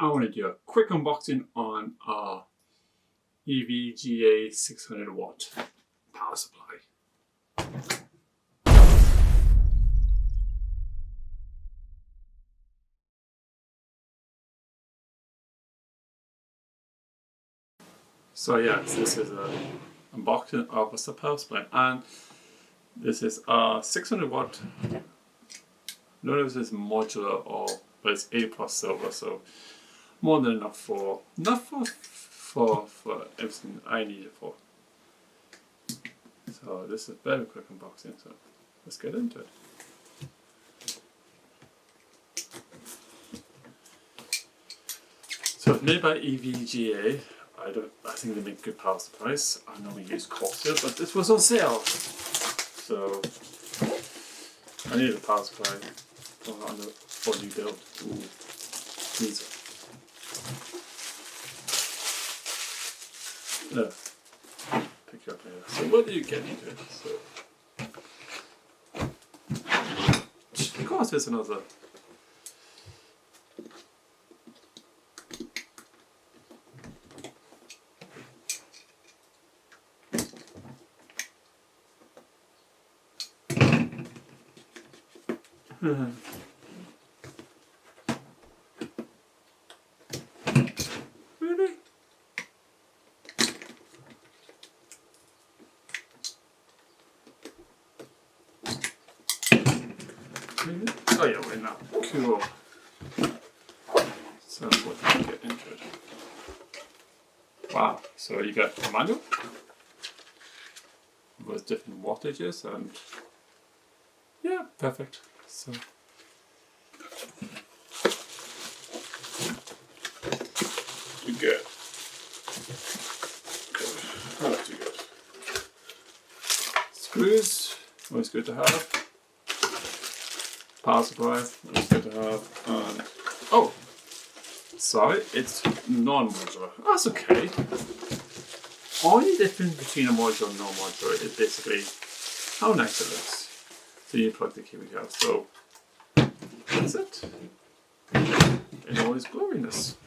I want to do a quick unboxing on our EVGA 600 watt power supply. So yes, this is an unboxing of a power supply, and this is a 600 watt. Notice it's modular, but it's A+ silver, so more than enough for everything I need it for. So this is a very quick unboxing, so let's get into it. So it's made by EVGA. I think they make good power supplies. I normally use Corsair, but this was on sale. So I need a power supply for new build. Ooh, these no. Pick you up later. So what do you get into it? So of course there's another. Really? Oh yeah, we're now. Cool. So what do you get into it? Wow, so you get a manual with different wattages and yeah, perfect. So you get what else do you get? Screws, always good to have. Power supply, always good to have. And oh, sorry, it's non-modular. That's okay. Only difference between a modular and non-modular is basically how nice it looks. So you plug the cable out. So that's it. In all its gloriness.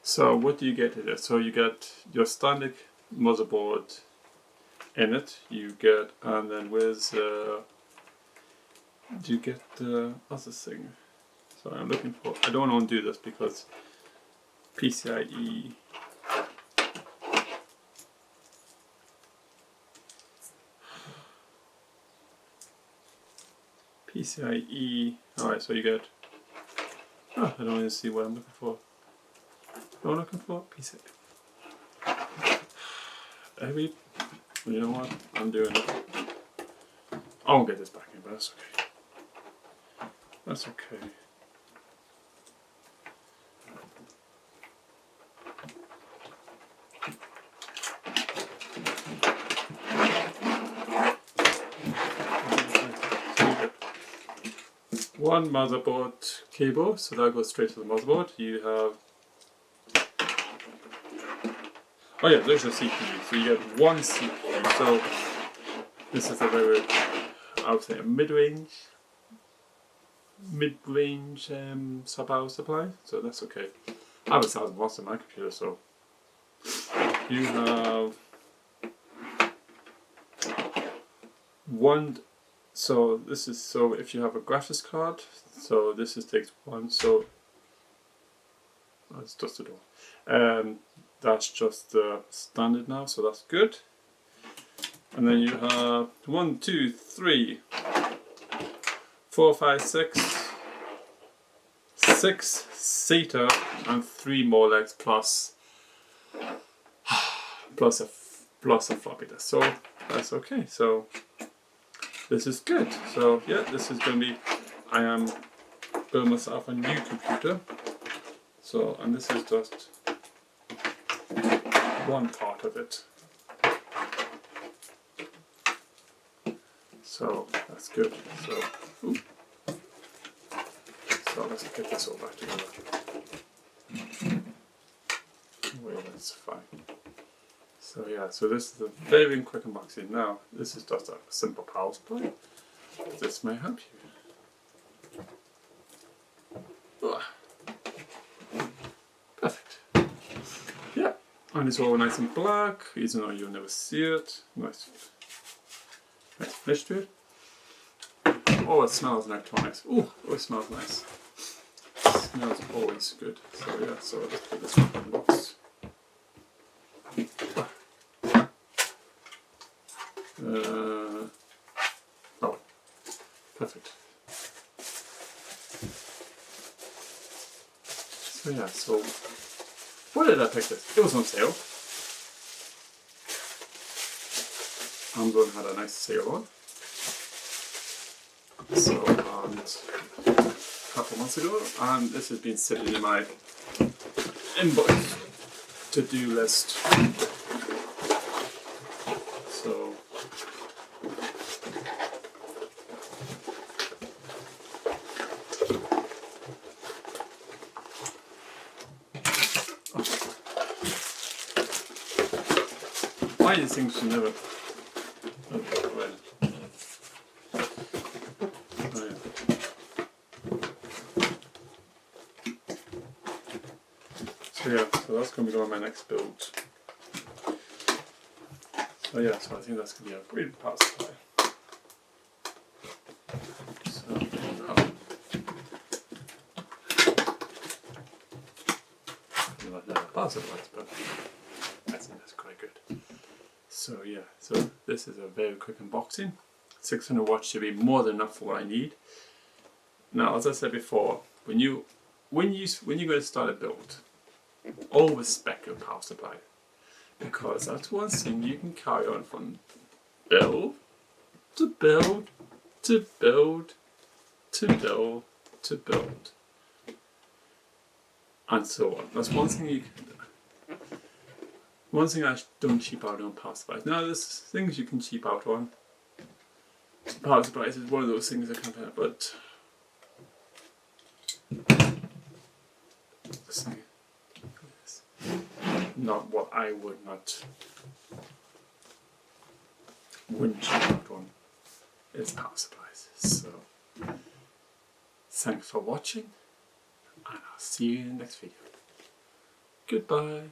So what do you get in it? So you get your standard motherboard in it. You get, and then with do you get the other thing? So I'm looking for. I don't want to do this because PCIe. PCIe. Alright, so you get. Oh, I don't even see what I'm looking for. What I'm looking for? PCIe. You know what? I'm doing it. I won't get this back in, but that's okay. That's okay. One motherboard cable, so that goes straight to the motherboard. You have, oh yeah, there's your CPU. So you get one CPU. So this is a very, I would say, a mid-range power supply. So that's okay. I have 1,000 watts on my computer, so you have one. So this is, so if you have a graphics card, so this is takes one, so it's just a door. That's just the standard now, so that's good. And then you have 1, 2, 3, 4, 5, 6 SATA and 3 more legs plus a floppy disk. So that's okay. So this is good. So yeah, this is going to be, I am building myself a new computer. So, and this is just one part of it. So that's good. So, so let's get this all back together. Well, that's fine. So yeah, so this is a very quick unboxing. Now, this is just a simple power supply. This may help you. Ugh. Perfect. Yeah, and it's all nice and black, even though you'll never see it. Nice finish to it. Oh, it smells electronics. Ooh, oh, it smells nice. It smells always good. So yeah, so let's put this one in the box. Oh, perfect. So yeah, so where did I pick this? It was on sale. Amazon had a nice sale on. So, a couple months ago, and this has been sitting in my inbox to-do list. So, why these things should never. Okay, well. So yeah, so that's going to be on my next build. So yeah, so I think that's going to be a great power supply. So not never power supplies, but I think that's quite good. So yeah, so this is a very quick unboxing. 600 watts should be more than enough for what I need. Now, as I said before, when you're going to start a build, always spec your power supply, because that's one thing you can carry on from build to build to build to build to build and so on. That's one thing you can do. One thing I don't cheap out on power supplies. Now there's things you can cheap out on. Power supplies is one of those things I can't have, but not what I wouldn't cheap out on is power supplies. So thanks for watching, and I'll see you in the next video. Goodbye.